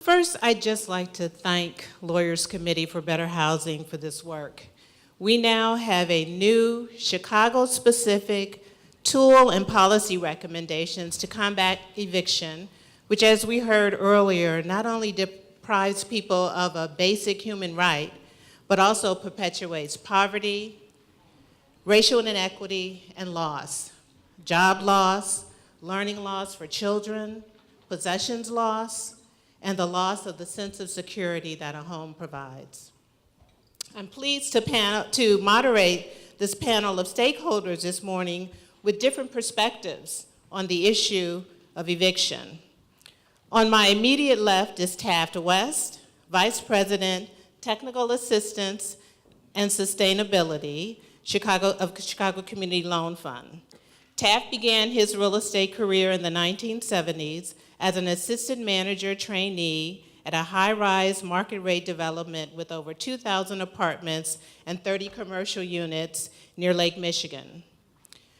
First, I'd just like to thank Lawyers Committee for Better Housing for this work. We now have a new Chicago-specific tool and policy recommendations to combat eviction, which, as we heard earlier, not only deprives people of a basic human right, but also perpetuates poverty, racial inequity, and loss. Job loss, learning loss for children, possessions loss, and the loss of the sense of security that a home provides. I'm pleased to moderate this panel of stakeholders this morning with different perspectives on the issue of eviction. On my immediate left is Taft West, Vice President, Technical Assistance and Sustainability of Chicago Community Loan Fund. Taft began his real estate career in the 1970s as an assistant manager trainee at a high-rise market rate development with over 2,000 apartments and 30 commercial units near Lake Michigan.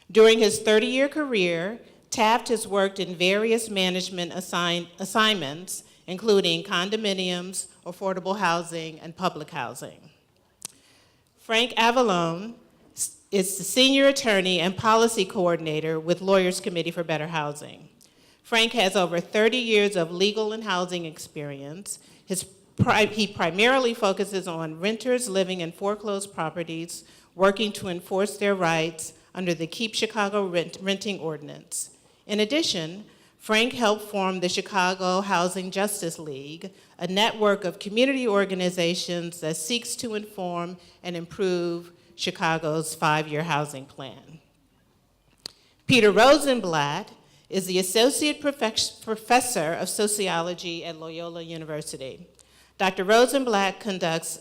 During his 30-year career, Taft has worked in various management assignments, including condominiums, affordable housing, and public housing. Frank Avellone is the senior attorney and policy coordinator with Lawyers Committee for Better Housing. Frank has over 30 years of legal and housing experience. He primarily focuses on renters living in foreclosed properties, working to enforce their rights under the Keep Chicago Renting Ordinance. In addition, Frank helped form the Chicago Housing Justice League, a network of community organizations that seeks to inform and improve Chicago's 5-year housing plan. Peter Rosenblatt is the Associate Professor of Sociology at Loyola University. Dr. Rosenblatt conducts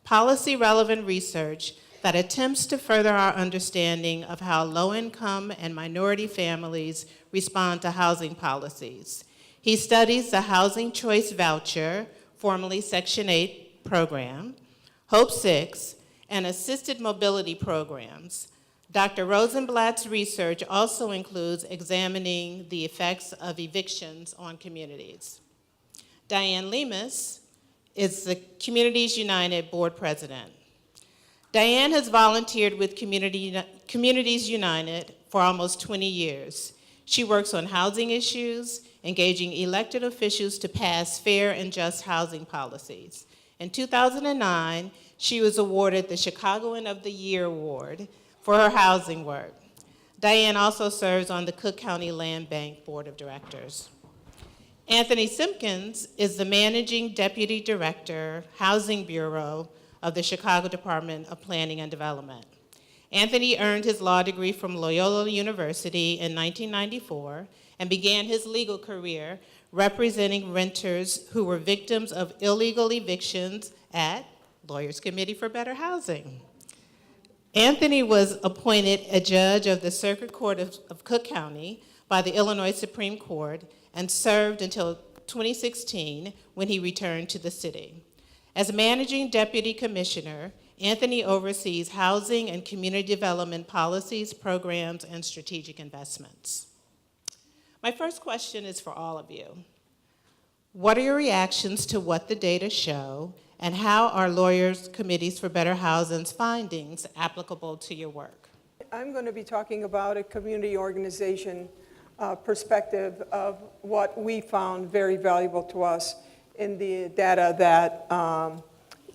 policy-relevant research that attempts to further our understanding of how low-income and minority families respond to housing policies. He studies the Housing Choice Voucher, formerly Section 8 program, Hope 6, and assisted mobility programs. Dr. Rosenblatt's research also includes examining the effects of evictions on communities. Diane Limas is the Communities United Board President. Diane has volunteered with Communities United for almost 20 years. She works on housing issues, engaging elected officials to pass fair and just housing policies. In 2009, she was awarded the Chicagoan of the Year Award for her housing work. Diane also serves on the Cook County Land Bank Board of Directors. Anthony Simpkins is the Managing Deputy Director, Housing Bureau of the Chicago Department of Planning and Development. Anthony earned his law degree from Loyola University in 1994 and began his legal career representing renters who were victims of illegal evictions at Lawyers Committee for Better Housing. Anthony was appointed a judge of the Circuit Court of Cook County by the Illinois Supreme Court and served until 2016 when he returned to the city. As Managing Deputy Commissioner, Anthony oversees housing and community development policies, programs, and strategic investments. My first question is for all of you. What are your reactions to what the data show, and how are Lawyers Committees for Better Housing's findings applicable to your work? I'm going to be talking about a community organization perspective of what we found very valuable to us in the data that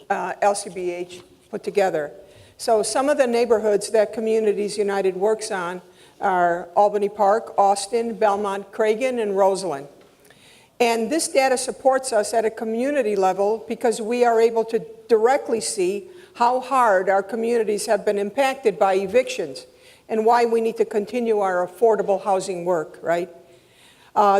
LCBH put together. So some of the neighborhoods that Communities United works on are Albany Park, Austin, Belmont, Cragen, and Roseland. And this data supports us at a community level because we are able to directly see how hard our communities have been impacted by evictions and why we need to continue our affordable housing work, right?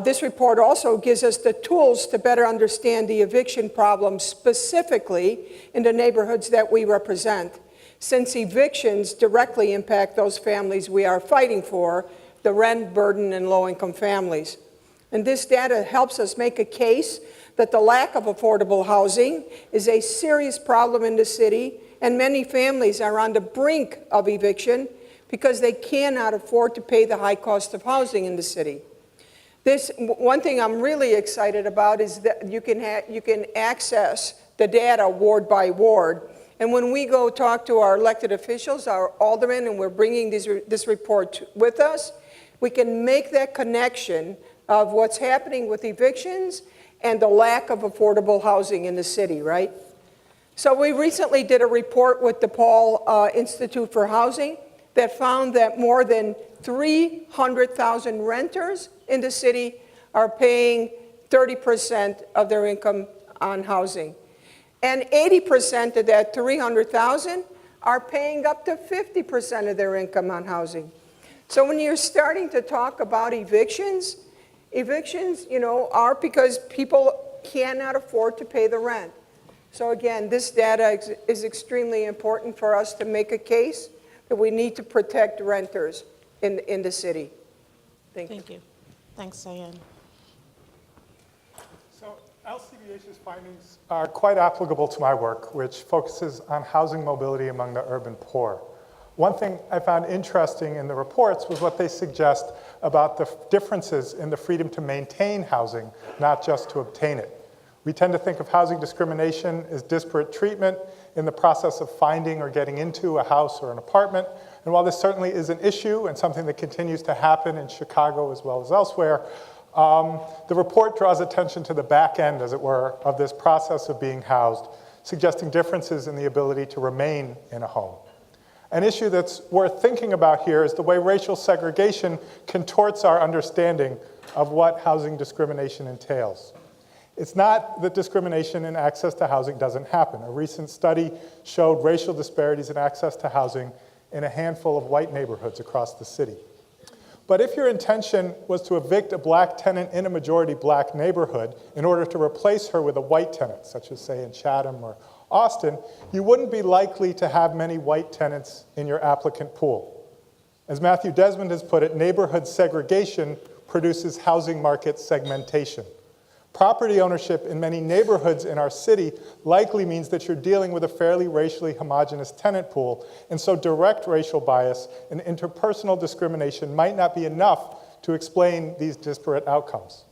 This report also gives us the tools to better understand the eviction problem specifically in the neighborhoods that we represent, since evictions directly impact those families we are fighting for, the rent burden and low-income families. And this data helps us make a case that the lack of affordable housing is a serious problem in the city, and many families are on the brink of eviction because they cannot afford to pay the high cost of housing in the city. One thing I'm really excited about is that you can access the data ward by ward. And when we go talk to our elected officials, our aldermen, and we're bringing this report with us, we can make that connection of what's happening with evictions and the lack of affordable housing in the city, right? So we recently did a report with the Paul Institute for Housing that found that more than 300,000 renters in the city are paying 30% of their income on housing. And 80% of that 300,000 are paying up to 50% of their income on housing. So when you're starting to talk about evictions, are because people cannot afford to pay the rent. So again, this data is extremely important for us to make a case that we need to protect renters in the city. Thank you. Thanks, Diane. So LCBH's findings are quite applicable to my work, which focuses on housing mobility among the urban poor. One thing I found interesting in the reports was what they suggest about the differences in the freedom to maintain housing, not just to obtain it. We tend to think of housing discrimination as disparate treatment in the process of finding or getting into a house or an apartment. And while this certainly is an issue and something that continues to happen in Chicago as well as elsewhere, the report draws attention to the back end, as it were, of this process of being housed, suggesting differences in the ability to remain in a home. An issue that's worth thinking about here is the way racial segregation contorts our understanding of what housing discrimination entails. It's not that discrimination in access to housing doesn't happen. A recent study showed racial disparities in access to housing in a handful of white neighborhoods across the city. But if your intention was to evict a black tenant in a majority black neighborhood in order to replace her with a white tenant, such as say in Chatham or Austin, you wouldn't be likely to have many white tenants in your applicant pool. As Matthew Desmond has put it, neighborhood segregation produces housing market segmentation. Property ownership in many neighborhoods in our city likely means that you're dealing with a fairly racially homogeneous tenant pool, and so direct racial bias and interpersonal discrimination might not be enough to explain these disparate outcomes.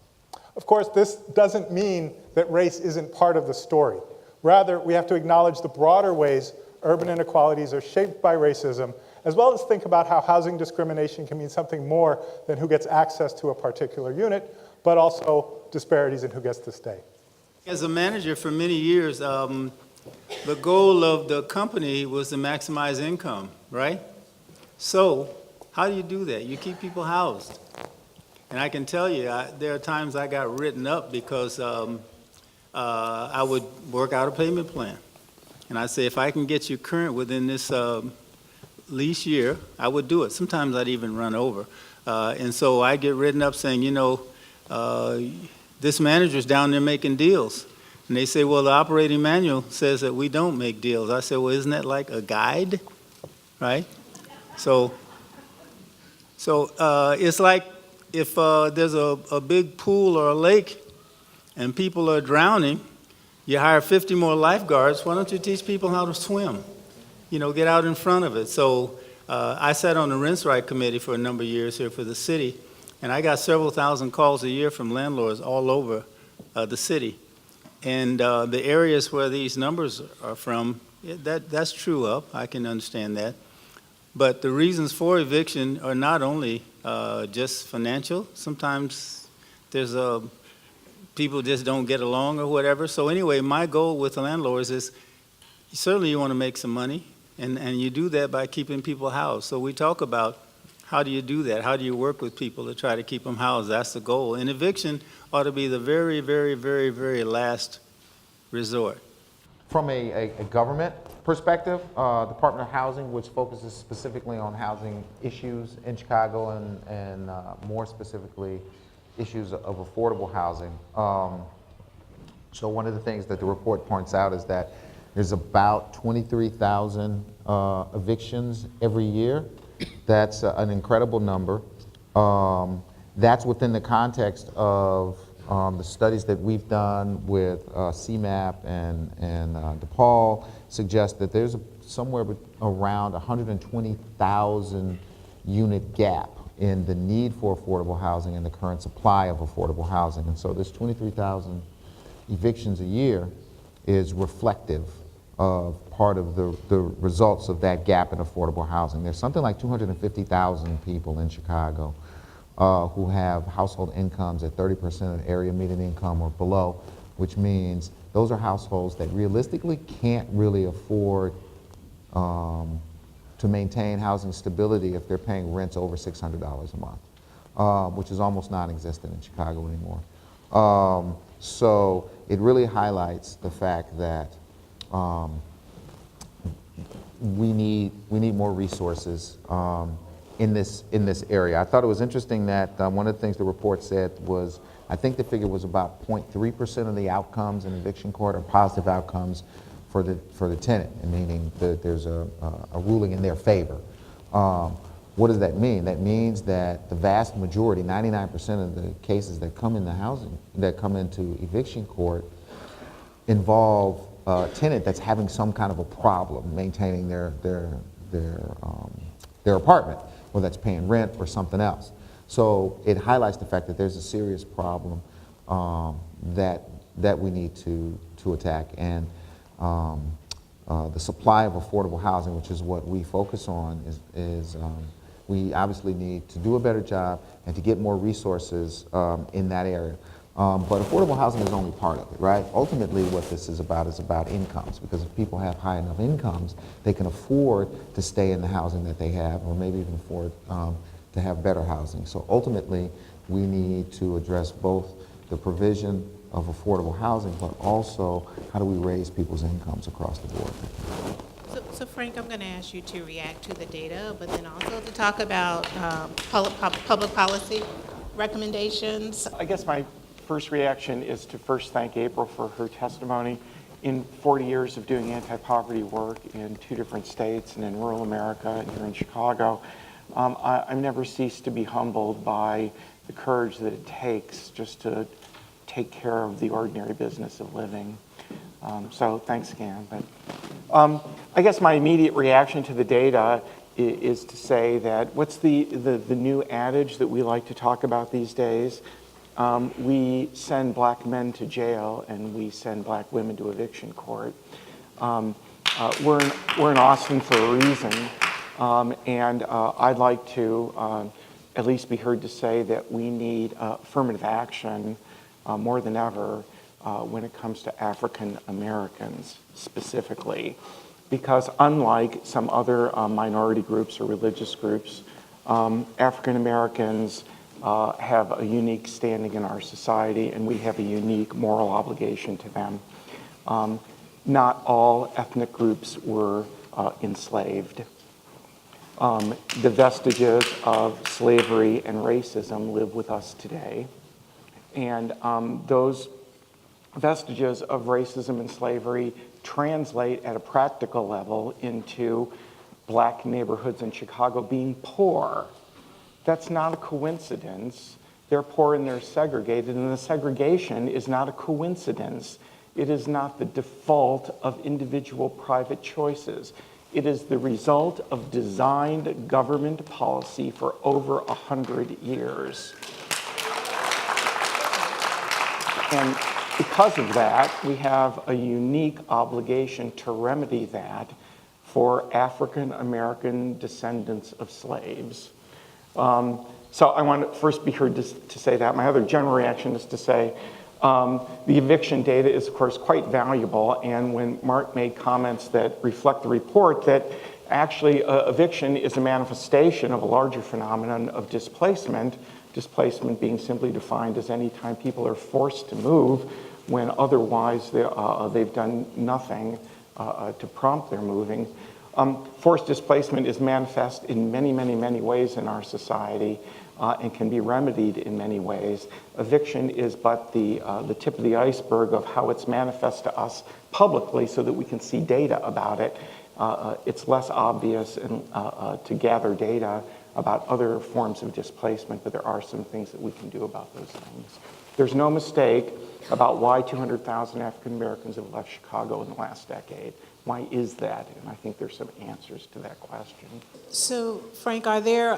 Of course, this doesn't mean that race isn't part of the story. Rather, we have to acknowledge the broader ways urban inequalities are shaped by racism, as well as think about how housing discrimination can mean something more than who gets access to a particular unit, but also disparities in who gets to stay. As a manager for many years, the goal of the company was to maximize income, right? So how do you do that? You keep people housed. And I can tell you, there are times I got written up because I would work out a payment plan. And I say, if I can get you current within this lease year, I would do it. Sometimes I'd even run over. And so I get written up saying, this manager's down there making deals. And they say, well, the operating manual says that we don't make deals. I say, well, isn't that like a guide, right? So it's like if there's a big pool or a lake and people are drowning, you hire 50 more lifeguards. Why don't you teach people how to swim? Get out in front of it. So I sat on the Rents Right Committee for a number of years here for the city. And I got several thousand calls a year from landlords all over the city. And the areas where these numbers are from, that's true up. I can understand that. But the reasons for eviction are not only just financial. Sometimes there's people just don't get along or whatever. So anyway, my goal with the landlords is certainly you want to make some money. And you do that by keeping people housed. So we talk about how do you do that? How do you work with people to try to keep them housed? That's the goal. And eviction ought to be the very, very, very, very last resort. From a government perspective, Department of Housing, which focuses specifically on housing issues in Chicago and more specifically issues of affordable housing. So one of the things that the report points out is that there's about 23,000 evictions every year. That's an incredible number. That's within the context of the studies that we've done with CMAP and DePaul suggest that there's somewhere around 120,000 unit gap in the need for affordable housing and the current supply of affordable housing. And so this 23,000 evictions a year is reflective of part of the results of that gap in affordable housing. There's something like 250,000 people in Chicago who have household incomes at 30% of area median income or below, which means those are households that realistically can't really afford to maintain housing stability if they're paying rents over $600 a month, which is almost non-existent in Chicago anymore. So it really highlights the fact that we need more resources in this area. I thought it was interesting that one of the things the report said was, I think the figure was about 0.3% of the outcomes in eviction court are positive outcomes for the tenant, meaning that there's a ruling in their favor. What does that mean? That means that the vast majority, 99% of the cases that come into eviction court involve a tenant that's having some kind of a problem maintaining their apartment, whether that's paying rent or something else. So it highlights the fact that there's a serious problem that we need to attack. And the supply of affordable housing, which is what we focus on, is we obviously need to do a better job and to get more resources in that area. But affordable housing is only part of it, right? Ultimately, what this is about incomes, because if people have high enough incomes, they can afford to stay in the housing that they have, or maybe even afford to have better housing. So ultimately, we need to address both the provision of affordable housing, but also how do we raise people's incomes across the board. So Frank, I'm going to ask you to react to the data, but then also to talk about public policy recommendations. I guess my first reaction is to first thank April for her testimony. In 40 years of doing anti-poverty work in 2 different states and in rural America and here in Chicago, I've never ceased to be humbled by the courage that it takes just to take care of the ordinary business of living. So thanks again. But I guess my immediate reaction to the data is to say that what's the new adage that we like to talk about these days? We send black men to jail and we send black women to eviction court. We're in Austin for a reason, and I'd like to at least be heard to say that we need affirmative action more than ever when it comes to African Americans specifically. Because unlike some other minority groups or religious groups, African Americans have a unique standing in our society, and we have a unique moral obligation to them. Not all ethnic groups were enslaved. The vestiges of slavery and racism live with us today. And those vestiges of racism and slavery translate at a practical level into black neighborhoods in Chicago being poor. That's not a coincidence. They're poor and they're segregated, and the segregation is not a coincidence. It is not the default of individual private choices. It is the result of designed government policy for over 100 years. And because of that, we have a unique obligation to remedy that for African American descendants of slaves. So I want to first be heard to say that. My other general reaction is to say the eviction data is, of course, quite valuable. And when Mark made comments that reflect the report, that actually eviction is a manifestation of a larger phenomenon of displacement, displacement being simply defined as any time people are forced to move when otherwise they've done nothing to prompt their moving. Forced displacement is manifest in many, many, many ways in our society and can be remedied in many ways. Eviction is but the tip of the iceberg of how it's manifest to us publicly so that we can see data about it. It's less obvious to gather data about other forms of displacement, but there are some things that we can do about those things. There's no mistake about why 200,000 African Americans have left Chicago in the last decade. Why is that? And I think there's some answers to that question. So, Frank, are there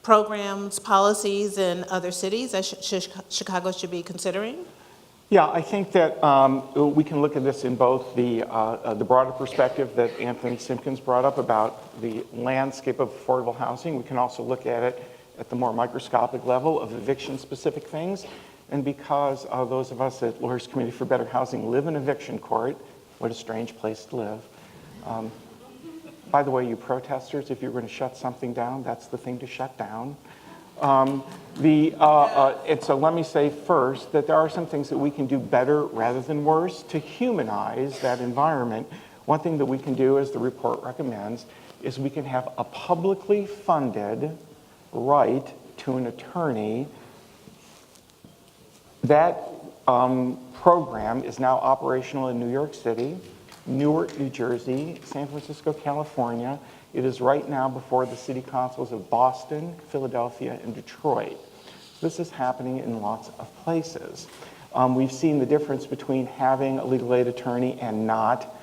programs, policies in other cities that Chicago should be considering? Yeah, I think that we can look at this in both the broader perspective that Anthony Simpkins brought up about the landscape of affordable housing. We can also look at it at the more microscopic level of eviction-specific things. And because those of us at Lawyers Committee for Better Housing live in eviction court, what a strange place to live. By the way, you protesters, if you're going to shut something down, that's the thing to shut down. So let me say first that there are some things that we can do better rather than worse to humanize that environment. One thing that we can do, as the report recommends, is we can have a publicly funded right to an attorney. That program is now operational in New York City, Newark, New Jersey, San Francisco, California. It is right now before the city councils of Boston, Philadelphia, and Detroit. This is happening in lots of places. We've seen the difference between having a legal aid attorney and not.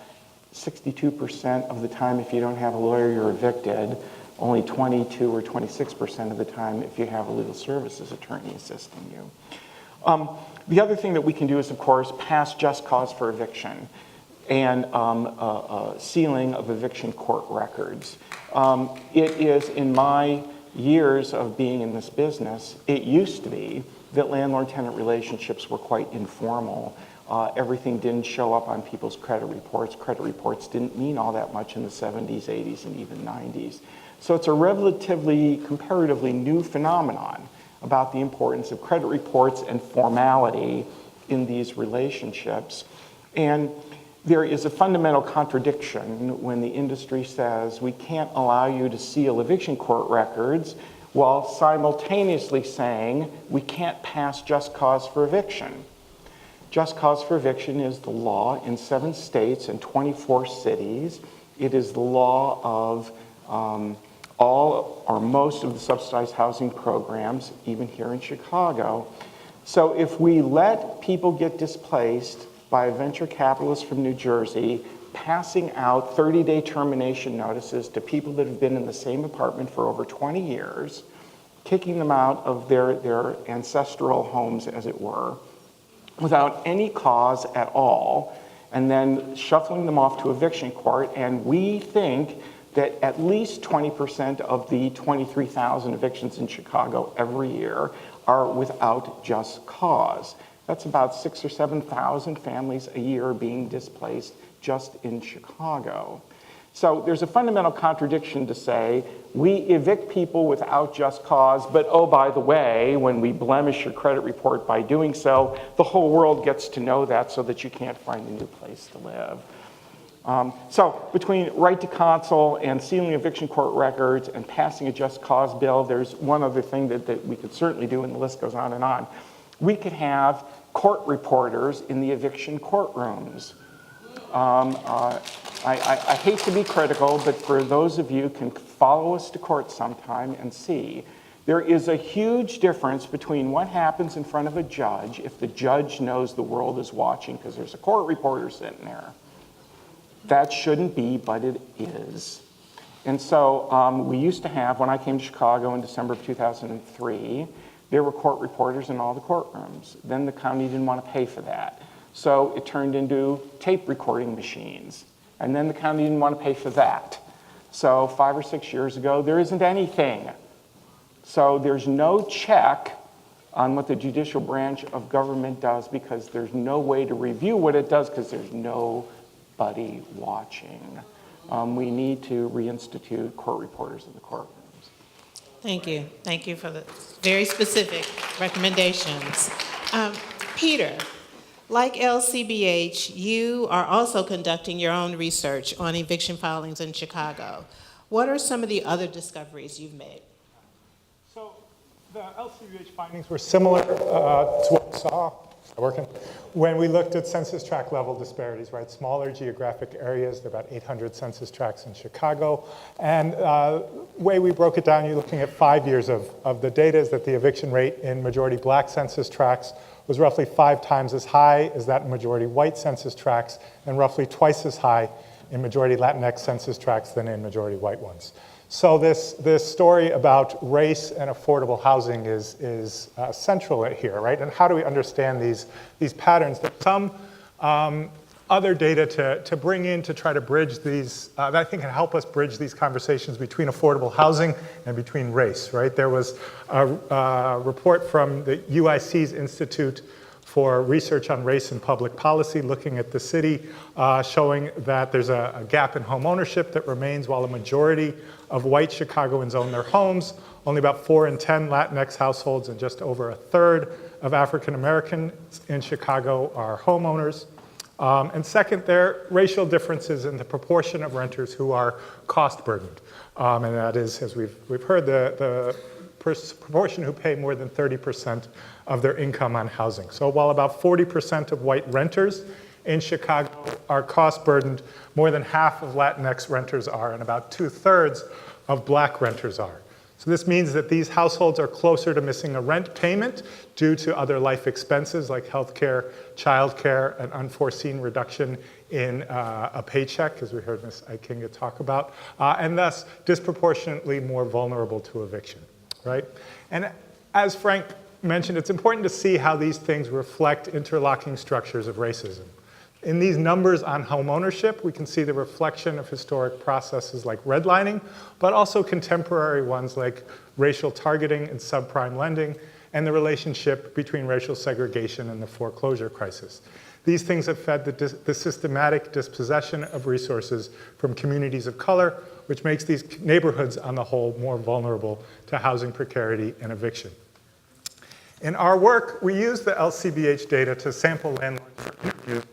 62% of the time, if you don't have a lawyer, you're evicted. Only 22 or 26% of the time if you have a legal services attorney assisting you. The other thing that we can do is, of course, pass just cause for eviction and sealing of eviction court records. It is, in my years of being in this business, it used to be that landlord-tenant relationships were quite informal. Everything didn't show up on people's credit reports. Credit reports didn't mean all that much in the 70s, 80s, and even 90s. So it's a relatively, comparatively new phenomenon about the importance of credit reports and formality in these relationships. And there is a fundamental contradiction when the industry says we can't allow you to seal eviction court records while simultaneously saying we can't pass just cause for eviction. Just cause for eviction is the law in 7 states and 24 cities. It is the law of all or most of the subsidized housing programs, even here in Chicago. So if we let people get displaced by a venture capitalist from New Jersey, passing out 30-day termination notices to people that have been in the same apartment for over 20 years, kicking them out of their ancestral homes, as it were, without any cause at all, and then shuffling them off to eviction court, and we think that at least 20% of the 23,000 evictions in Chicago every year are without just cause. That's about 6,000 or 7,000 families a year being displaced just in Chicago. So there's a fundamental contradiction to say we evict people without just cause, but oh, by the way, when we blemish your credit report by doing so, the whole world gets to know that so that you can't find a new place to live. So between right to counsel and sealing eviction court records and passing a just cause bill, there's one other thing that we could certainly do, and the list goes on and on. We could have court reporters in the eviction courtrooms. I hate to be critical, but for those of you who can follow us to court sometime and see, there is a huge difference between what happens in front of a judge if the judge knows the world is watching because there's a court reporter sitting there. That shouldn't be, but it is. And so we used to have, when I came to Chicago in December of 2003, there were court reporters in all the courtrooms. Then the county didn't want to pay for that. So it turned into tape recording machines. And then the county didn't want to pay for that. So 5 or 6 years ago, there isn't anything. So there's no check on what the judicial branch of government does because there's no way to review what it does because there's nobody watching. We need to reinstitute court reporters in the courtrooms. Thank you. Thank you for the very specific recommendations. Peter, like LCBH, you are also conducting your own research on eviction filings in Chicago. What are some of the other discoveries you've made? So the LCBH findings were similar to what we saw when we looked at census tract level disparities, right? Smaller geographic areas, there are about 800 census tracts in Chicago. And the way we broke it down, you're looking at 5 years of the data, is that the eviction rate in majority black census tracts was roughly 5 times as high as that in majority white census tracts and roughly twice as high in majority Latinx census tracts than in majority white ones. So this story about race and affordable housing is central here, right? And how do we understand these patterns? There's some other data to bring in to try to bridge these, that I think can help us bridge these conversations between affordable housing and between race, right? There was a report from the UIC's Institute for Research on Race and Public Policy looking at the city, showing that there's a gap in home ownership that remains while a majority of white Chicagoans own their homes. Only about 4 in 10 Latinx households and just over a third of African Americans in Chicago are homeowners. And second, there are racial differences in the proportion of renters who are cost burdened. And that is, as we've heard, the proportion who pay more than 30% of their income on housing. So while about 40% of white renters in Chicago are cost burdened, more than half of Latinx renters are, and about 2/3 of black renters are. So this means that these households are closer to missing a rent payment due to other life expenses like healthcare, childcare, and unforeseen reduction in a paycheck, as we heard Ms. Ikinga talk about, and thus disproportionately more vulnerable to eviction, right? And as Frank mentioned, it's important to see how these things reflect interlocking structures of racism. In these numbers on home ownership, we can see the reflection of historic processes like redlining, but also contemporary ones like racial targeting and subprime lending, and the relationship between racial segregation and the foreclosure crisis. These things have fed the systematic dispossession of resources from communities of color, which makes these neighborhoods on the whole more vulnerable to housing precarity and eviction. In our work, we use the LCBH data to sample landlords for interviews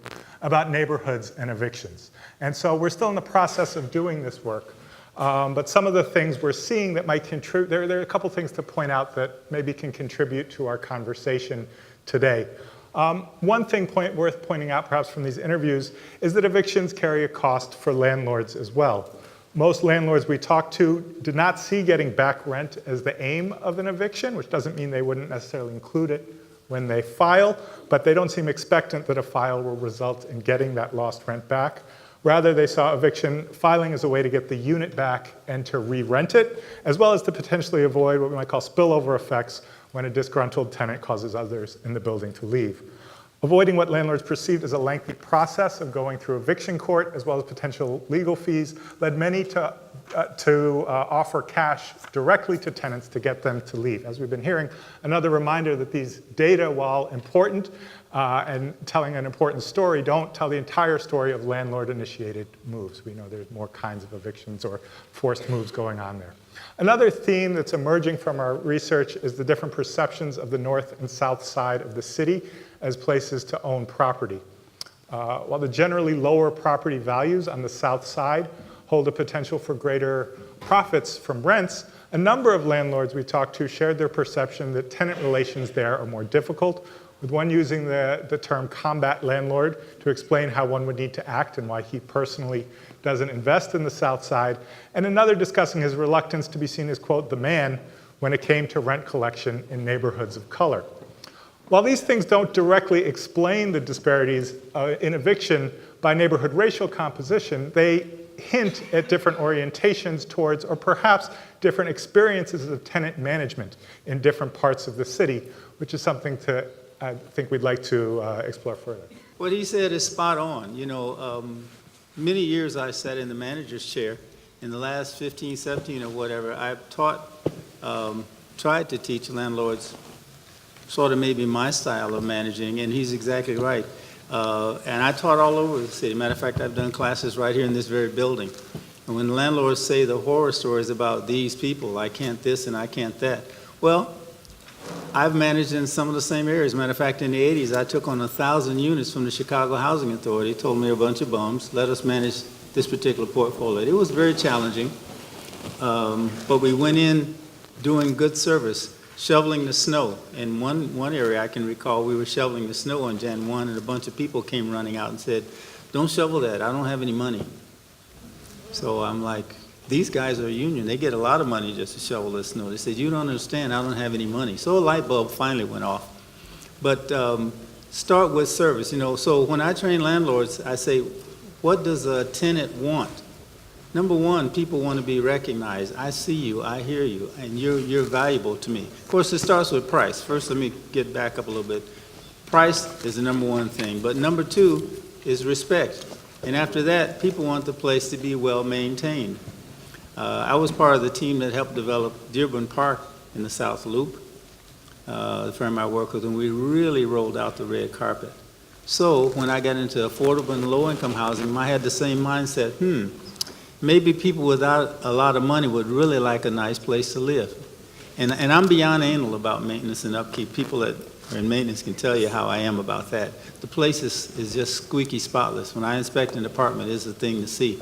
about neighborhoods and evictions. And so we're still in the process of doing this work. But some of the things we're seeing that might contribute, there are a couple things to point out that maybe can contribute to our conversation today. One thing worth pointing out perhaps from these interviews is that evictions carry a cost for landlords as well. Most landlords we talked to did not see getting back rent as the aim of an eviction, which doesn't mean they wouldn't necessarily include it when they file, but they don't seem expectant that a file will result in getting that lost rent back. Rather, they saw eviction filing as a way to get the unit back and to re-rent it, as well as to potentially avoid what we might call spillover effects when a disgruntled tenant causes others in the building to leave. Avoiding what landlords perceived as a lengthy process of going through eviction court, as well as potential legal fees, led many to offer cash directly to tenants to get them to leave. As we've been hearing, another reminder that these data, while important and telling an important story, don't tell the entire story of landlord-initiated moves. We know there's more kinds of evictions or forced moves going on there. Another theme that's emerging from our research is the different perceptions of the north and south side of the city as places to own property. While the generally lower property values on the south side hold a potential for greater profits from rents, a number of landlords we talked to shared their perception that tenant relations there are more difficult, with one using the term combat landlord to explain how one would need to act and why he personally doesn't invest in the south side, and another discussing his reluctance to be seen as, quote, the man when it came to rent collection in neighborhoods of color. While these things don't directly explain the disparities in eviction by neighborhood racial composition, they hint at different orientations towards, or perhaps different experiences of tenant management in different parts of the city, which is something I think we'd like to explore further. What he said is spot on. You know, many years I sat in the manager's chair. In the last 15, 17 or whatever, I've tried to teach landlords sort of maybe my style of managing, and he's exactly right. And I taught all over the city. Matter of fact, I've done classes right here in this very building. And when landlords say the horror stories about these people, I can't this and I can't that. Well, I've managed in some of the same areas. Matter of fact, in the 80s, I took on 1,000 units from the Chicago Housing Authority, told me a bunch of bums, let us manage this particular portfolio. It was very challenging, but we went in doing good service, shoveling the snow. In one area I can recall, we were shoveling the snow on Jan 1, and a bunch of people came running out and said, don't shovel that, I don't have any money. So I'm like, these guys are a union. They get a lot of money just to shovel the snow. They said, you don't understand, I don't have any money. So a light bulb finally went off. But start with service, So when I train landlords, I say, what does a tenant want? Number one, people want to be recognized. I see you, I hear you, and you're valuable to me. Of course, it starts with price. First, let me get back up a little bit. Price is the number one thing, but number two is respect. And after that, people want the place to be well maintained. I was part of the team that helped develop Dearborn Park in the South Loop, the firm I work with, and we really rolled out the red carpet. So when I got into affordable and low-income housing, I had the same mindset, maybe people without a lot of money would really like a nice place to live. And I'm beyond anal about maintenance and upkeep. People that are in maintenance can tell you how I am about that. The place is just squeaky spotless. When I inspect an apartment, it's a thing to see.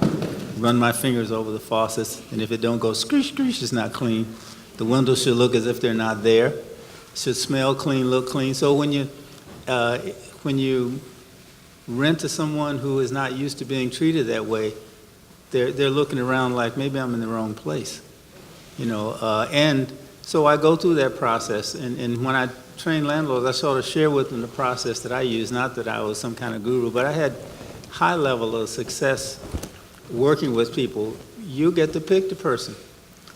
Run my fingers over the faucets, and if it don't go screech, screech, it's not clean. The windows should look as if they're not there. It should smell clean, look clean. So when you rent to someone who is not used to being treated that way, they're looking around like maybe I'm in the wrong place, and so I go through that process, and when I train landlords, I sort of share with them the process that I use, not that I was some kind of guru, but I had high level of success working with people. You get to pick the person.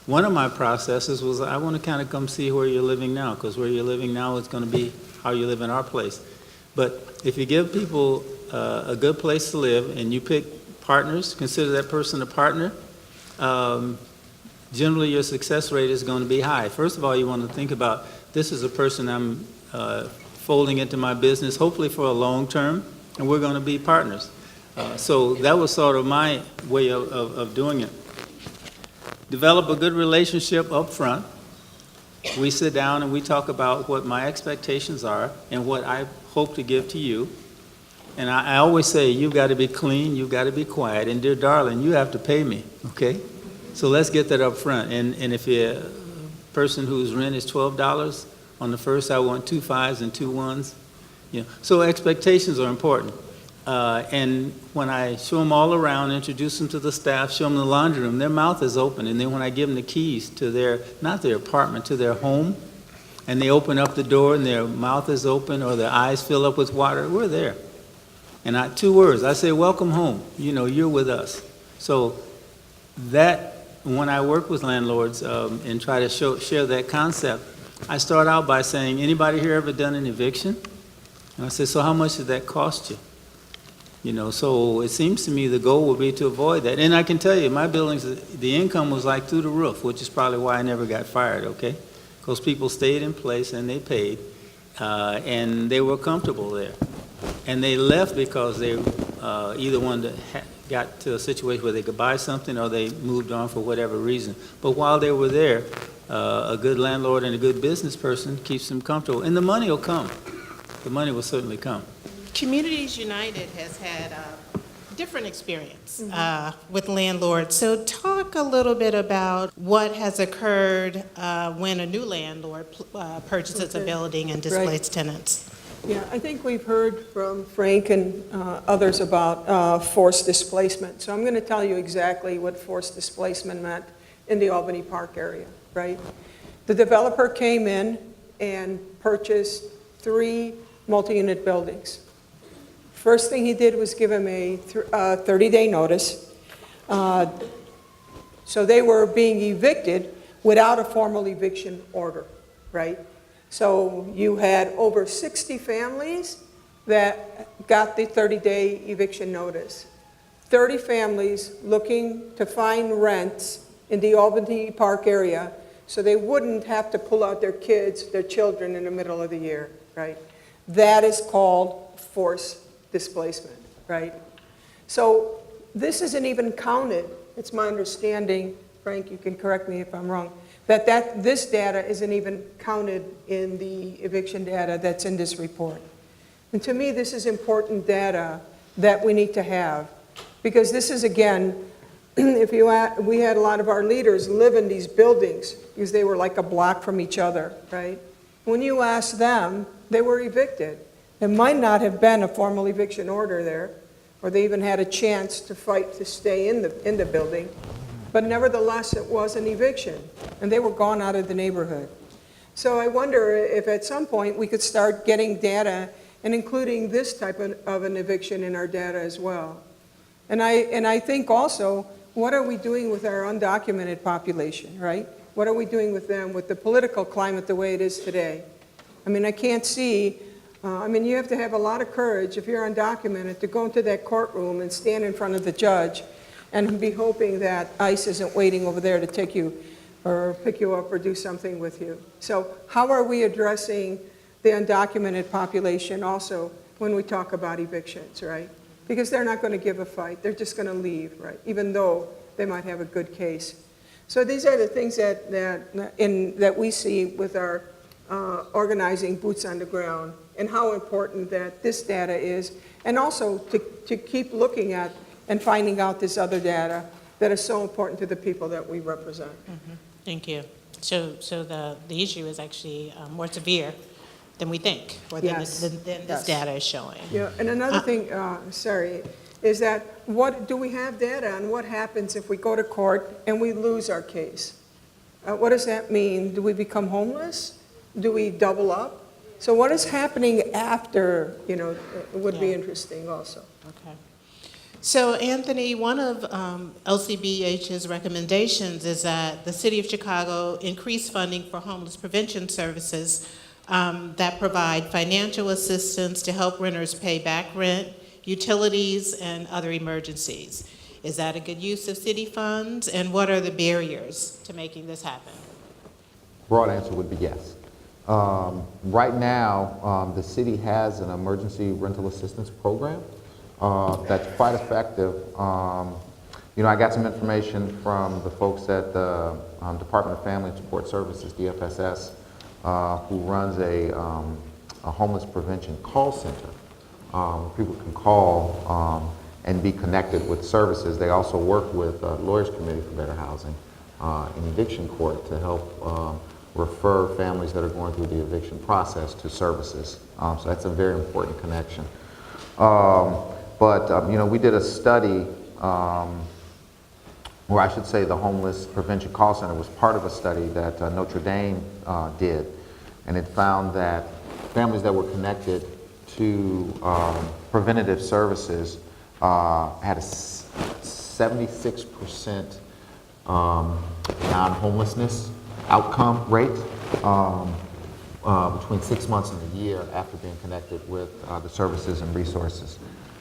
One of my processes was I want to kind of come see where you're living now, because where you're living now is going to be how you live in our place. But if you give people a good place to live and you pick partners, consider that person a partner, generally your success rate is going to be high. First of all, you want to think about, this is a person I'm folding into my business, hopefully for a long term, and we're going to be partners. So that was sort of my way of doing it. Develop a good relationship up front. We sit down and we talk about what my expectations are and what I hope to give to you. And I always say, you've got to be clean, you've got to be quiet, and dear darling, you have to pay me, okay? So let's get that up front. And if you're a person whose rent is $12, on the first I want 2 5s and 2 1s. So expectations are important. And when I show them all around, introduce them to the staff, show them the laundry room, their mouth is open. And then when I give them the keys to not their apartment, to their home, and they open up the door and their mouth is open or their eyes fill up with water, we're there. And 2 words, I say, welcome home, you're with us. So that, when I work with landlords and try to share that concept, I start out by saying, anybody here ever done an eviction? And I say, so how much did that cost you? So it seems to me the goal would be to avoid that. And I can tell you, my buildings, the income was like through the roof, which is probably why I never got fired, okay? Because people stayed in place and they paid, and they were comfortable there. And they left because they either wanted to got to a situation where they could buy something or they moved on for whatever reason. But while they were there, a good landlord and a good business person keeps them comfortable. And the money will come. The money will certainly come. Communities United has had a different experience with landlords. So talk a little bit about what has occurred when a new landlord purchases a building and displaces tenants. Yeah, I think we've heard from Frank and others about forced displacement. So I'm going to tell you exactly what forced displacement meant in the Albany Park area, right? The developer came in and purchased 3 multi-unit buildings. First thing he did was give him a 30-day notice. So they were being evicted without a formal eviction order, right? So you had over 60 families that got the 30-day eviction notice. 30 families looking to find rents in the Albany Park area so they wouldn't have to pull out their kids, their children in the middle of the year, right? That is called forced displacement, right? So this isn't even counted. It's my understanding, Frank, you can correct me if I'm wrong, that this data isn't even counted in the eviction data that's in this report. And to me, this is important data that we need to have, because this is, again, we had a lot of our leaders live in these buildings because they were like a block from each other, right? When you ask them, they were evicted. There might not have been a formal eviction order there, or they even had a chance to fight to stay in the building. But nevertheless, it was an eviction, and they were gone out of the neighborhood. So I wonder if at some point we could start getting data and including this type of an eviction in our data as well. And I think also, what are we doing with our undocumented population, right? What are we doing with them, with the political climate the way it is today? I mean, I can't see, you have to have a lot of courage if you're undocumented to go into that courtroom and stand in front of the judge and be hoping that ICE isn't waiting over there to take you or pick you up or do something with you. So how are we addressing the undocumented population also when we talk about evictions, right? Because they're not going to give a fight. They're just going to leave, right? Even though they might have a good case. So these are the things that we see with our organizing boots on the ground, and how important that this data is, and also to keep looking at and finding out this other data that is so important to the people that we represent. Mm-hmm. Thank you. So the issue is actually more severe than we think, or than Yes. this Yes. data is showing. Yeah, and another thing, is that what do we have data on what happens if we go to court and we lose our case? What does that mean? Do we become homeless? Do we double up? So what is happening after, would be Yeah. interesting also. Okay. So Anthony, one of LCBH's recommendations is that the City of Chicago increase funding for homeless prevention services that provide financial assistance to help renters pay back rent, utilities, and other emergencies. Is that a good use of city funds, and what are the barriers to making this happen? Broad answer would be yes. Right now, the city has an emergency rental assistance program that's quite effective. I got some information from the folks at the Department of Family and Support Services, DFSS, who runs a homeless prevention call center. People can call and be connected with services. They also work with Lawyers Committee for Better Housing in eviction court to help refer families that are going through the eviction process to services. So that's a very important connection. We did a study, or I should say the Homeless Prevention Call Center was part of a study that Notre Dame did, and it found that families that were connected to preventative services had a 76% non-homelessness outcome rate between 6 months and a year after being connected with the services and resources.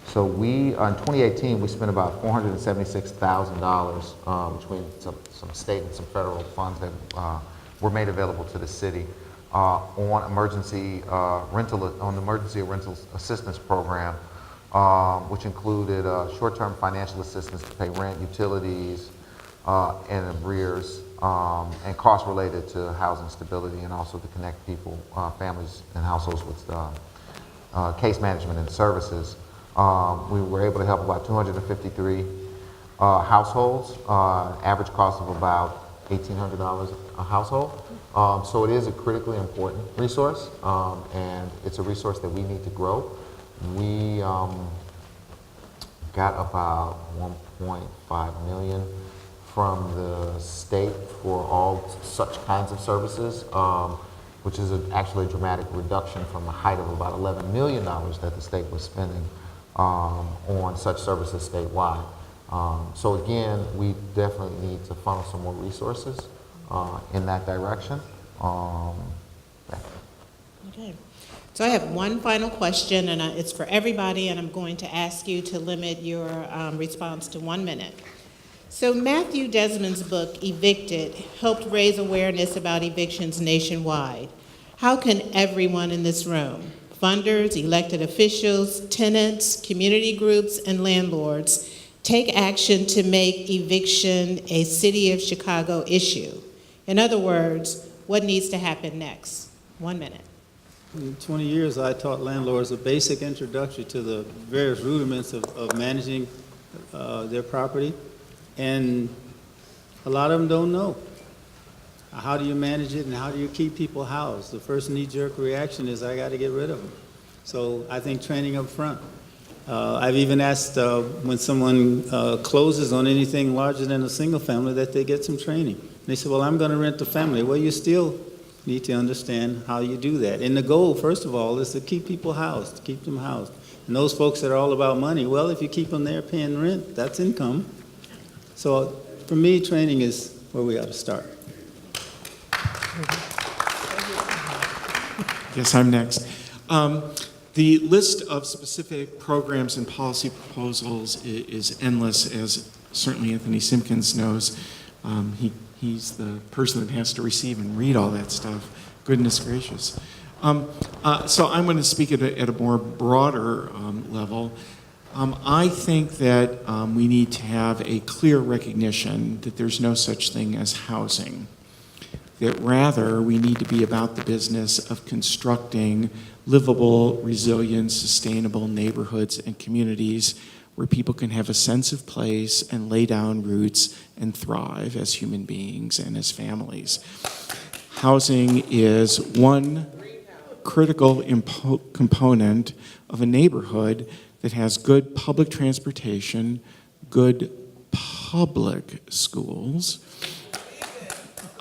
So in 2018, we spent about $476,000 between some state and some federal funds that were made available to the city on emergency rental assistance program, which included short-term financial assistance to pay rent, utilities, and arrears, and costs related to housing stability, and also to connect people, families, and households with case management and services. We were able to help about 253 households, average cost of about $1,800 a household. So it is a critically important resource, and it's a resource that we need to grow. We got about $1.5 million from the state for all such kinds of services, which is actually a dramatic reduction from a height of about $11 million that the state was spending on such services statewide. So again, we definitely need to funnel some more resources in that direction. Okay. So I have one final question, and it's for everybody, and I'm going to ask you to limit your response to 1 minute. So Matthew Desmond's book, Evicted, helped raise awareness about evictions nationwide. How can everyone in this room, funders, elected officials, tenants, community groups, and landlords, take action to make eviction a City of Chicago issue? In other words, what needs to happen next? 1 minute. In 20 years, I taught landlords a basic introduction to the various rudiments of managing their property, and a lot of them don't know. How do you manage it, and how do you keep people housed? The first knee-jerk reaction is, I got to get rid of them. So I think training up front. I've even asked when someone closes on anything larger than a single family that they get some training. And they say, well, I'm going to rent the family. Well, you're still need to understand how you do that. And the goal, first of all, is to keep people housed, to keep them housed. And those folks that are all about money, well, if you keep them there paying rent, that's income. So for me, training is where we ought to start. Yes, I'm next. The list of specific programs and policy proposals is endless, as certainly Anthony Simpkins knows. He's the person that has to receive and read all that stuff. Goodness gracious. So I'm going to speak at a more broader level. I think that we need to have a clear recognition that there's no such thing as housing. That rather we need to be about the business of constructing livable, resilient, sustainable neighborhoods and communities where people can have a sense of place and lay down roots and thrive as human beings and as families. Housing is one critical component of a neighborhood that has good public transportation, good public schools.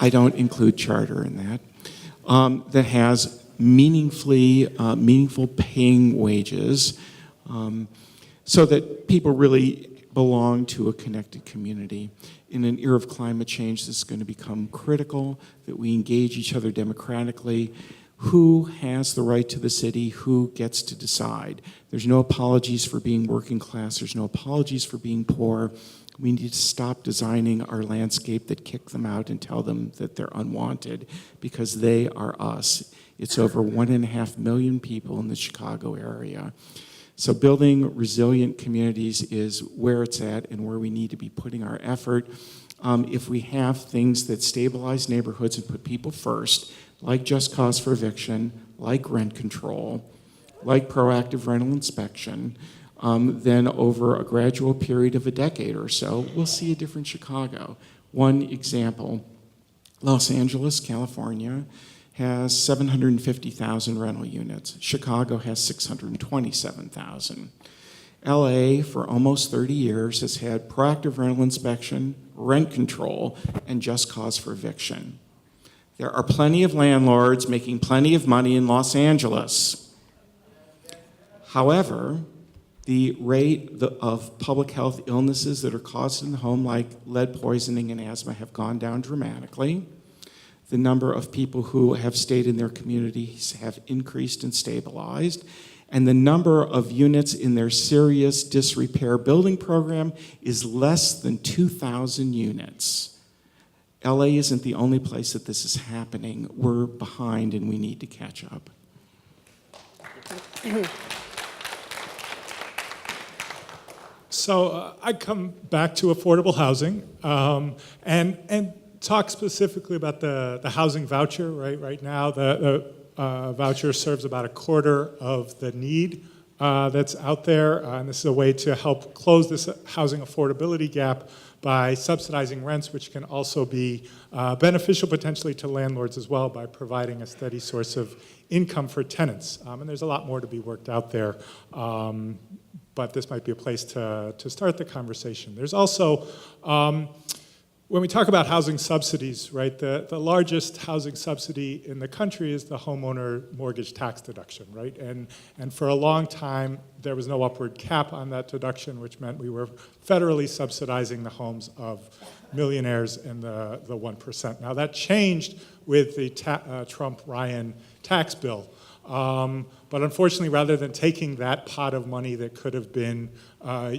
I don't include charter in that. That has meaningful paying wages, so that people really belong to a connected community. In an era of climate change, this is going to become critical that we engage each other democratically. Who has the right to the city? Who gets to decide? There's no apologies for being working class. There's no apologies for being poor. We need to stop designing our landscape that kick them out and tell them that they're unwanted, because they are us. It's over 1.5 million people in the Chicago area. So building resilient communities is where it's at and where we need to be putting our effort. If we have things that stabilize neighborhoods and put people first, like just cause for eviction, like rent control, like proactive rental inspection, then over a gradual period of a decade or so, we'll see a different Chicago. One example, Los Angeles, California, has 750,000 rental units. Chicago has 627,000. LA, for almost 30 years, has had proactive rental inspection, rent control, and just cause for eviction. There are plenty of landlords making plenty of money in Los Angeles. However, the rate of public health illnesses that are caused in the home, like lead poisoning and asthma, have gone down dramatically. The number of people who have stayed in their communities have increased and stabilized. And the number of units in their serious disrepair building program is less than 2,000 units. LA isn't the only place that this is happening. We're behind and we need to catch up. So I come back to affordable housing and talk specifically about the housing voucher. Right now, the voucher serves about a quarter of the need that's out there, and this is a way to help close this housing affordability gap by subsidizing rents, which can also be beneficial potentially to landlords as well by providing a steady source of income for tenants. And there's a lot more to be worked out there, but this might be a place to start the conversation. There's also, when we talk about housing subsidies, right, the largest housing subsidy in the country is the homeowner mortgage tax deduction, right? And for a long time, there was no upward cap on that deduction, which meant we were federally subsidizing the homes of millionaires and the 1%. Now that changed with the Trump-Ryan tax bill. But unfortunately, rather than taking that pot of money that could have been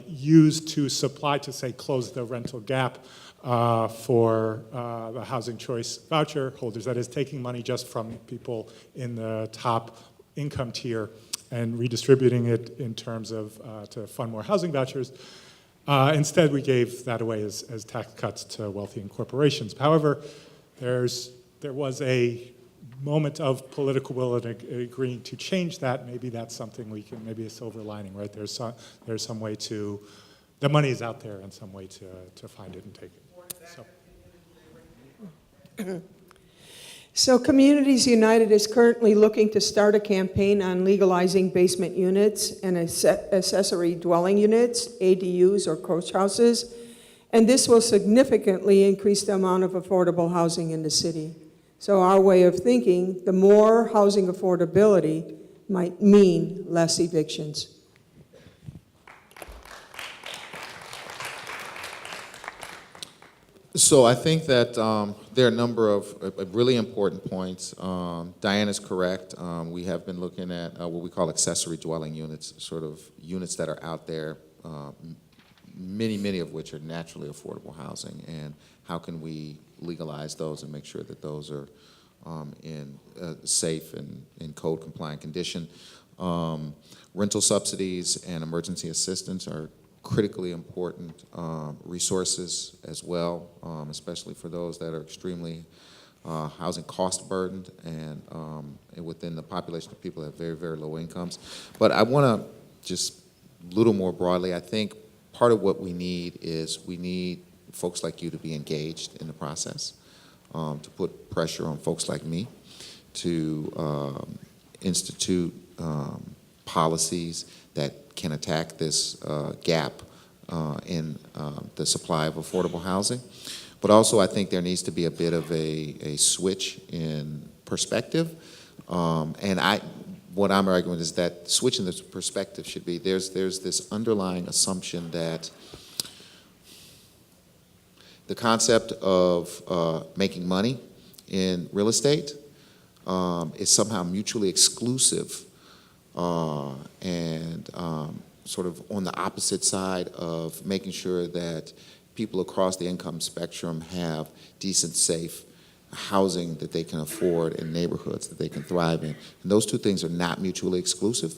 used to supply, to say, close the rental gap for the housing choice voucher holders, that is taking money just from people in the top income tier and redistributing it in terms of to fund more housing vouchers. Instead, we gave that away as tax cuts to wealthy and corporations. However, there was a moment of political will and agreeing to change that. Maybe that's something we can, maybe a silver lining, right? There's some way to, the money is out there and some way to find it and take it. So Communities United is currently looking to start a campaign on legalizing basement units and accessory dwelling units, ADUs or coach houses, and this will significantly increase the amount of affordable housing in the city. So our way of thinking, the more housing affordability might mean less evictions. So I think that there are a number of really important points. Diane is correct. We have been looking at what we call accessory dwelling units, sort of units that are out there, many of which are naturally affordable housing, and how can we legalize those and make sure that those are in safe and in code compliant condition. Rental subsidies and emergency assistance are critically important resources as well, especially for those that are extremely housing cost burdened and within the population of people that have very, very low incomes. But I want to just a little more broadly, I think part of what we need is we need folks like you to be engaged in the process, to put pressure on folks like me to institute policies that can attack this gap in the supply of affordable housing. But also I think there needs to be a bit of a switch in perspective. What I'm arguing is that switching the perspective should be, there's this underlying assumption that the concept of making money in real estate is somehow mutually exclusive and sort of on the opposite side of making sure that people across the income spectrum have decent, safe housing that they can afford in neighborhoods that they can thrive in. And those two things are not mutually exclusive.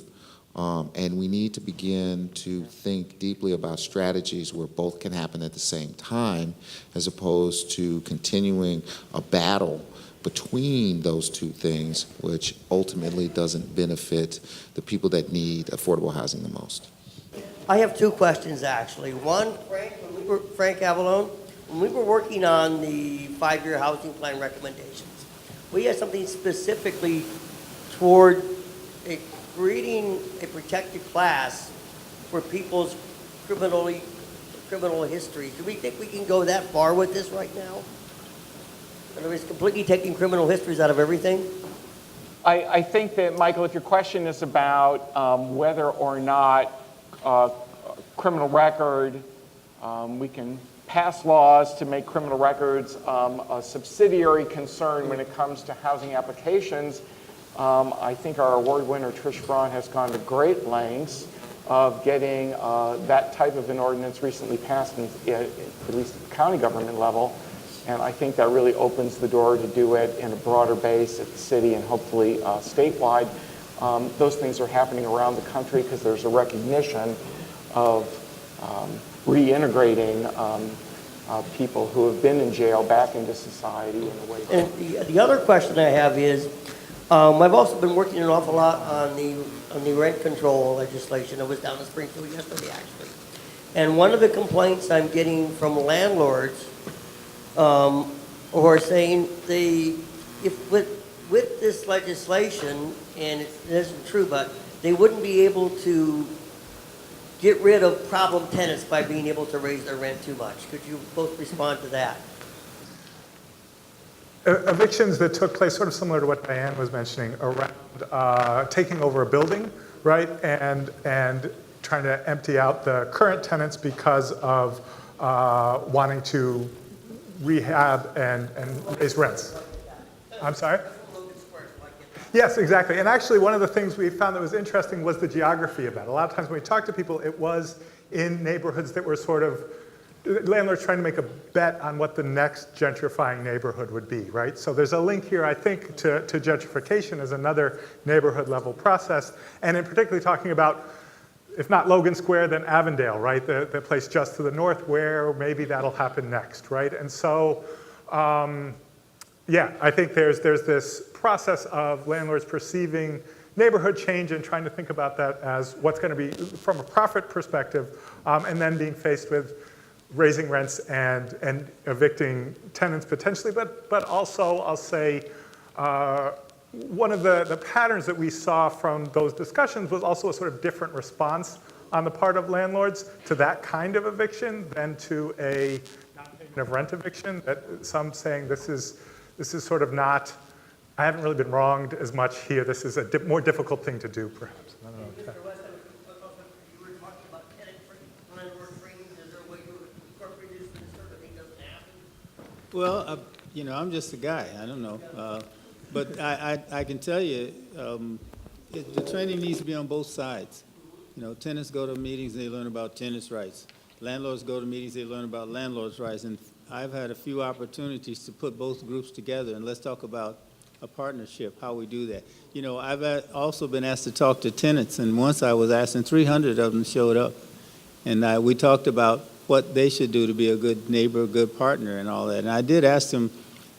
And we need to begin to think deeply about strategies where both can happen at the same time, as opposed to continuing a battle between those two things, which ultimately doesn't benefit the people that need affordable housing the most. I have two questions, actually. One, Frank Avellone, when we were working on the 5-year housing plan recommendations, we had something specifically toward creating a protected class for people's criminal history. Do we think we can go that far with this right now? In other words, completely taking criminal histories out of everything? I think that, Michael, if your question is about whether or not criminal record, we can pass laws to make criminal records a subsidiary concern when it comes to housing applications, I think our award winner, Trish Braun, has gone to great lengths of getting that type of an ordinance recently passed, at least at the county government level. And I think that really opens the door to do it in a broader base at the city and hopefully statewide. Those things are happening around the country because there's a recognition of reintegrating people who have been in jail back into society in a way. And the other question I have is, I've also been working an awful lot on the rent control legislation. I was down in Springfield yesterday, actually. And one of the complaints I'm getting from landlords who are saying if with this legislation, and it isn't true, but they wouldn't be able to get rid of problem tenants by being able to raise their rent too much. Could you both respond to that? Evictions that took place, sort of similar to what Diane was mentioning, around taking over a building, right, and trying to empty out the current tenants because of wanting to rehab and raise rents. I'm sorry? Yes, exactly. And actually, one of the things we found that was interesting was the geography of that. A lot of times when we talk to people, it was in neighborhoods that were sort of landlords trying to make a bet on what the next gentrifying neighborhood would be, right? So there's a link here, I think, to gentrification as another neighborhood level process, and in particularly talking about, if not Logan Square, then Avondale, right? The place just to the north where maybe that'll happen next, right? And so, yeah, I think there's this process of landlords perceiving neighborhood change and trying to think about that as what's going to be from a profit perspective, and then being faced with raising rents and evicting tenants potentially, but also I'll say one of the patterns that we saw from those discussions was also a sort of different response on the part of landlords to that kind of eviction than to a non-payment of rent eviction, that some saying this is This is sort of not, I haven't really been wronged as much here. This is a more difficult thing to do, perhaps. I don't know. Mr. West, you were talking about tenant-free, landlord-free. Is there a way to incorporate this so that sort of thing doesn't happen? Well, you know, I'm just a guy. I don't know. But I can tell you, the training needs to be on both sides. You know, tenants go to meetings, they learn about tenants' rights. Landlords go to meetings, they learn about landlords' rights. And I've had a few opportunities to put both groups together, and let's talk about a partnership, how we do that. You know, I've also been asked to talk to tenants, and once I was asked, and 300 of them showed up. And we talked about what they should do to be a good neighbor, a good partner, and all that. And I did ask them,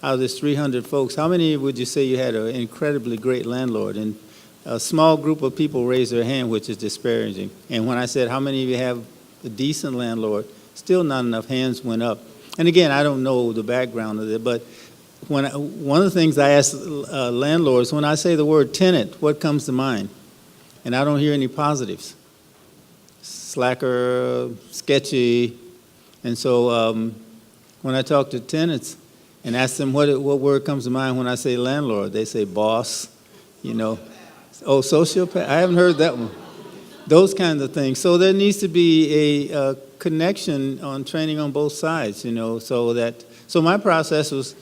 out of this 300 folks, how many would you say you had an incredibly great landlord? And a small group of people raised their hand, which is disparaging. And when I said, how many of you have a decent landlord, still not enough hands went up. And again, I don't know the background of it, but one of the things I ask landlords, when I say the word tenant, what comes to mind? And I don't hear any positives. Slacker, sketchy. And so when I talk to tenants and ask them what word comes to mind when I say landlord, they say boss, you know. Oh, sociopath? I haven't heard that one. Those kinds of things. So there needs to be a connection on training on both sides, you know, so my process was,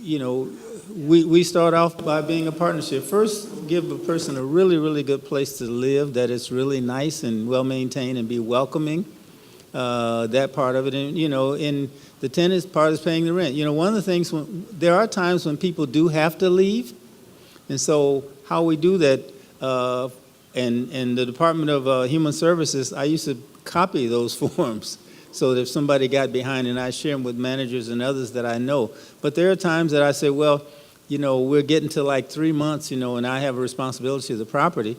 you know, we start off by being a partnership. First, give a person a really, really good place to live that is really nice and well-maintained and be welcoming, that part of it. And, you know, in the tenant's part is paying the rent. You know, one of the things, there are times when people do have to leave, and so how we do that, and the Department of Human Services, I used to copy those forms so that if somebody got behind, and I share them with managers and others that I know. But there are times that I say, well, you know, we're getting to like 3 months, you know, and I have a responsibility of the property.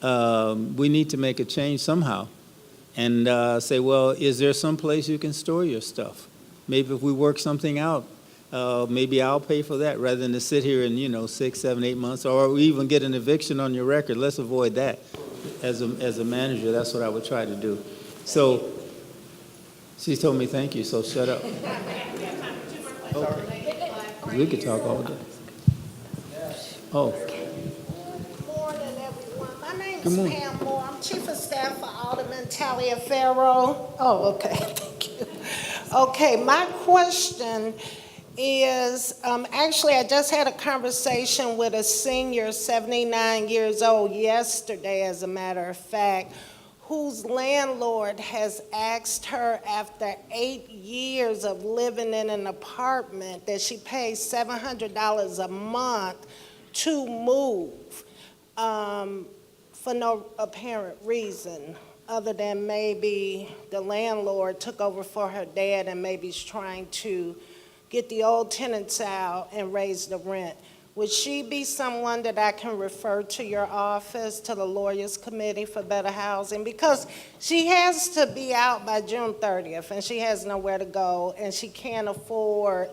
We need to make a change somehow. And say, well, is there some place you can store your stuff? Maybe if we work something out, maybe I'll pay for that rather than to sit here and, you know, 6, 7, 8 months, or even get an eviction on your record. Let's avoid that. As a manager, that's what I would try to do. So she told me thank you, so shut up. Okay. We could talk all day. Oh. Good morning, everyone. My name Good is morning. Pam Moore. I'm Chief of Staff for Alderman Taliaferro. Oh, okay, thank you. Okay, my question is, actually, I just had a conversation with a senior, 79 years old, yesterday, as a matter of fact, whose landlord has asked her after 8 years of living in an apartment that she pays $700 a month to move for no apparent reason, other than maybe the landlord took over for her dad and maybe is trying to get the old tenants out and raise the rent. Would she be someone that I can refer to your office, to the Lawyers Committee for Better Housing? Because she has to be out by June 30th, and she has nowhere to go, and she can't afford,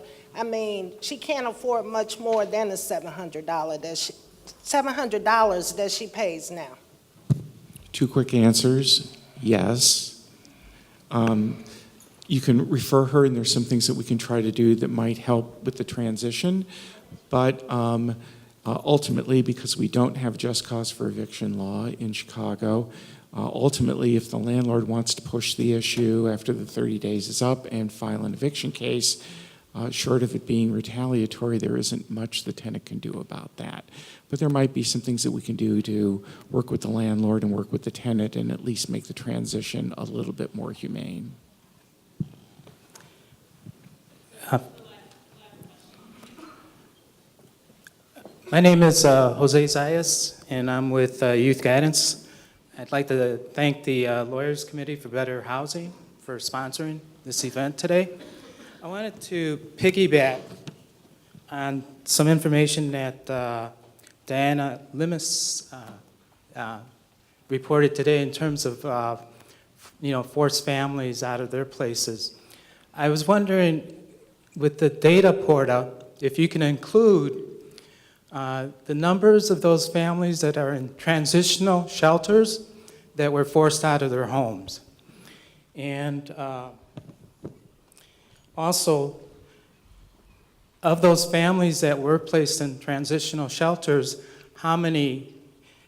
she can't afford much more than the $700 that she pays now. 2 quick answers. Yes. You can refer her, and there's some things that we can try to do that might help with the transition. But ultimately, because we don't have just cause for eviction law in Chicago, ultimately, if the landlord wants to push the issue after the 30 days is up and file an eviction case, short of it being retaliatory, there isn't much the tenant can do about that. But there might be some things that we can do to work with the landlord and work with the tenant and at least make the transition a little bit more humane. My name is Jose Zayas, and I'm with Youth Guidance. I'd like to thank the Lawyers Committee for Better Housing for sponsoring this event today. I wanted to piggyback on some information that Diane Limas reported today in terms of forced families out of their places. I was wondering, with the data portal, if you can include the numbers of those families that are in transitional shelters that were forced out of their homes. And also, Of those families that were placed in transitional shelters, how many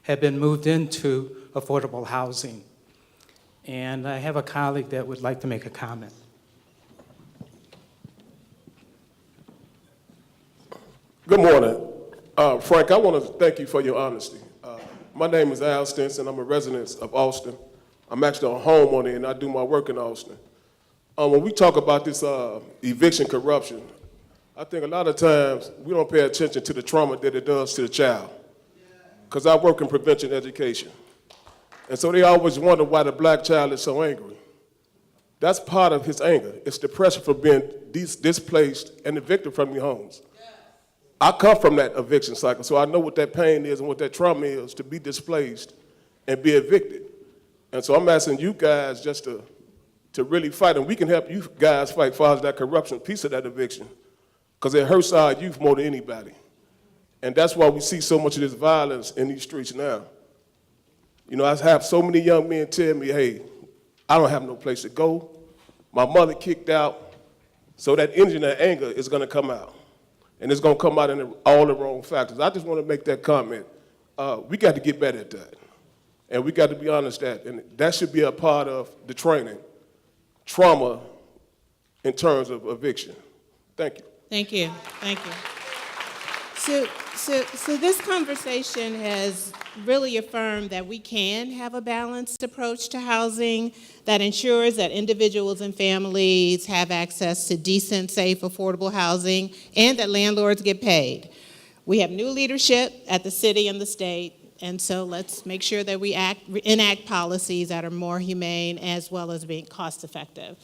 have been moved into affordable housing? And I have a colleague that would like to make a comment. Good morning. Frank, I want to thank you for your honesty. My name is Al Stinson. I'm a resident of Austin. I'm actually a homeowner, and I do my work in Austin. When we talk about this eviction corruption, I think a lot of times we don't pay attention to the trauma that it does to the child. Because I work in prevention education. And so they always wonder why the black child is so angry. That's part of his anger. It's the pressure for being displaced and evicted from your homes. I come from that eviction cycle, so I know what that pain is and what that trauma is to be displaced and be evicted. And so I'm asking you guys just to really fight, and we can help you guys fight for that corruption piece of that eviction, because it hurts our youth more than anybody. And that's why we see so much of this violence in these streets now. You know, I have so many young men tell me, hey, I don't have no place to go. My mother kicked out, so that engine of anger is gonna come out. And it's gonna come out in all the wrong factors. I just wanna make that comment. We got to get better at that. And we got to be honest and that should be a part of the training, trauma in terms of eviction. Thank you. Thank you, thank you. So this conversation has really affirmed that we can have a balanced approach to housing that ensures that individuals and families have access to decent, safe, affordable housing, and that landlords get paid. We have new leadership at the city and the state, and so let's make sure that we enact policies that are more humane as well as being cost-effective.